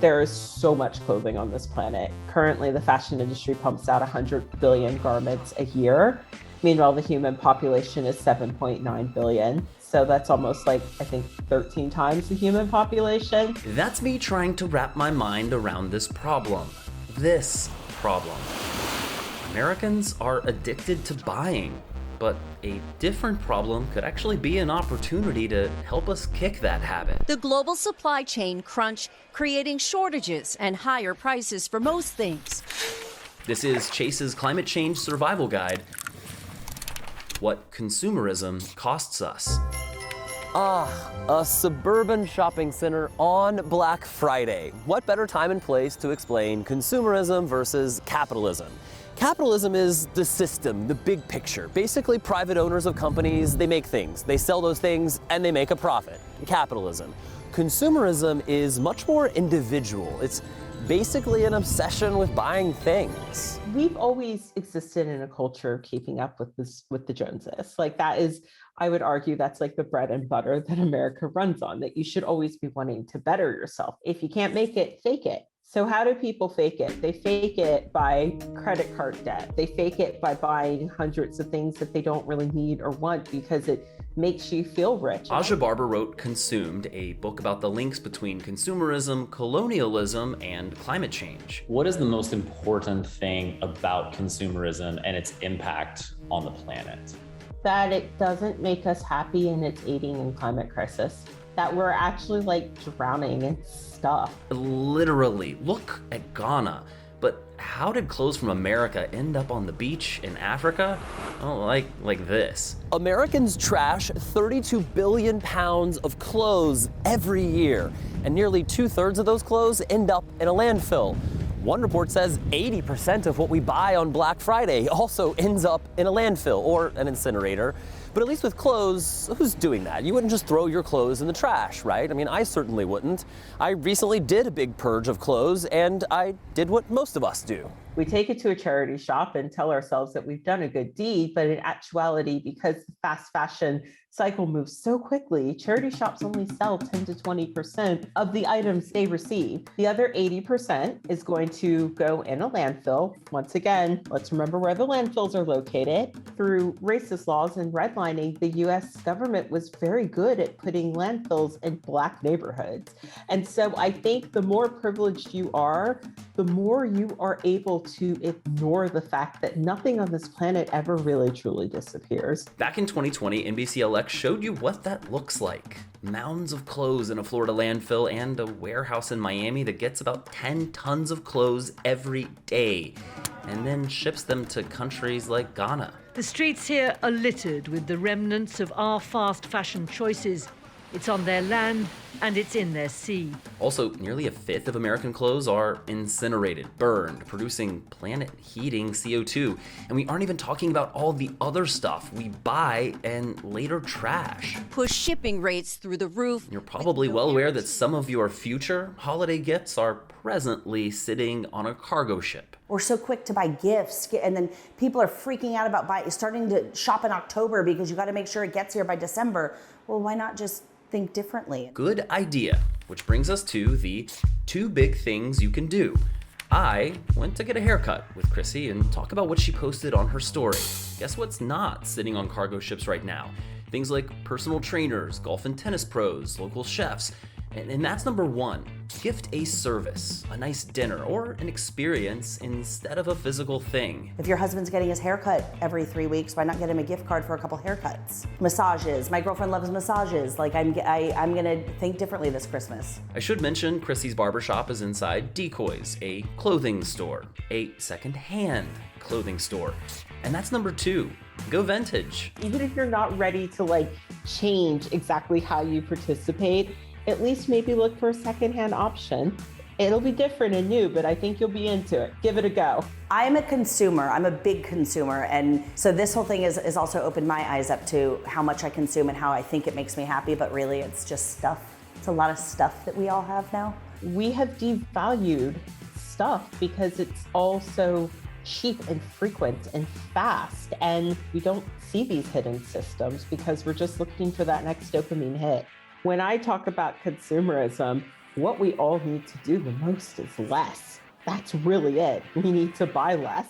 There is so much clothing on this planet. Currently, the fashion industry pumps out 100 billion garments a year. Meanwhile, the human population is 7.9 billion. So that's almost like, I think, 13 times the human population. That's me trying to wrap my mind around this problem. This problem. Americans are addicted to buying, but a different problem could actually be an opportunity to help us kick that habit. The global supply chain crunch, creating shortages and higher prices for most things. This is Chase's Climate Change Survival Guide. What consumerism costs us. A suburban shopping center on Black Friday. What better time and place to explain consumerism versus capitalism? Capitalism is the system, the big picture. Basically, private owners of companies, they make things. They sell those things and they make a profit. Capitalism. Consumerism is much more individual. It's basically an obsession with buying things. We've always existed in a culture of keeping up with the Joneses. Like that is, I would argue that's like the bread and butter that America runs on, that you should always be wanting to better yourself. If you can't make it, fake it. So how do people fake it? They fake it by credit card debt. They fake it by buying hundreds of things that they don't really need or want because it makes you feel rich. Aja Barber wrote Consumed, a book about the links between consumerism, colonialism, and climate change. What is the most important thing about consumerism and its impact on the planet? That it doesn't make us happy and it's aiding in climate crisis. That we're actually like drowning in stuff. Literally, look at Ghana. But how did clothes from America end up on the beach in Africa? Oh, like this. Americans trash 32 billion pounds of clothes every year, and nearly 2/3 of those clothes end up in a landfill. One report says 80% of what we buy on Black Friday also ends up in a landfill or an incinerator. But at least with clothes, who's doing that? You wouldn't just throw your clothes in the trash, right? I mean, I certainly wouldn't. I recently did a big purge of clothes, and I did what most of us do. We take it to a charity shop and tell ourselves that we've done a good deed, but in actuality, because the fast fashion cycle moves so quickly, charity shops only sell 10 to 20% of the items they receive. The other 80% is going to go in a landfill. Once again, let's remember where the landfills are located. Through racist laws and redlining, the US government was very good at putting landfills in Black neighborhoods. And so I think the more privileged you are, the more you are able to ignore the fact that nothing on this planet ever really truly disappears. Back in 2020, NBCLX showed you what that looks like. Mounds of clothes in a Florida landfill and a warehouse in Miami that gets about 10 tons of clothes every day and then ships them to countries like Ghana. The streets here are littered with the remnants of our fast fashion choices. It's on their land and it's in their sea. Also, nearly 1/5 of American clothes are incinerated, burned, producing planet-heating CO2. And we aren't even talking about all the other stuff we buy and later trash. Push shipping rates through the roof. You're probably well aware that some of your future holiday gifts are presently sitting on a cargo ship. We're so quick to buy gifts, and then people are freaking out about starting to shop in October because you got to make sure it gets here by December. Well, why not just think differently? Good idea, which brings us to the 2 big things you can do. I went to get a haircut with Chrissy and talk about what she posted on her story. Guess what's not sitting on cargo ships right now? Things like personal trainers, golf and tennis pros, local chefs. And that's number 1. Gift a service, a nice dinner, or an experience instead of a physical thing. If your husband's getting his haircut every 3 weeks, why not get him a gift card for a couple haircuts? Massages. My girlfriend loves massages. Like I'm gonna think differently this Christmas. I should mention Chrissy's barbershop is inside Decoys, a clothing store, a second-hand clothing store. And that's number 2. Go vintage. Even if you're not ready to like change exactly how you participate, at least maybe look for a secondhand option. It'll be different and new, but I think you'll be into it. Give it a go. I'm a consumer. I'm a big consumer. And so this whole thing is also opened my eyes up to how much I consume and how I think it makes me happy, but really it's just stuff. It's a lot of stuff that we all have now. We have devalued stuff because it's all so cheap and frequent and fast. And we don't see these hidden systems because we're just looking for that next dopamine hit. When I talk about consumerism, What we all need to do the most is less. That's really it. We need to buy less.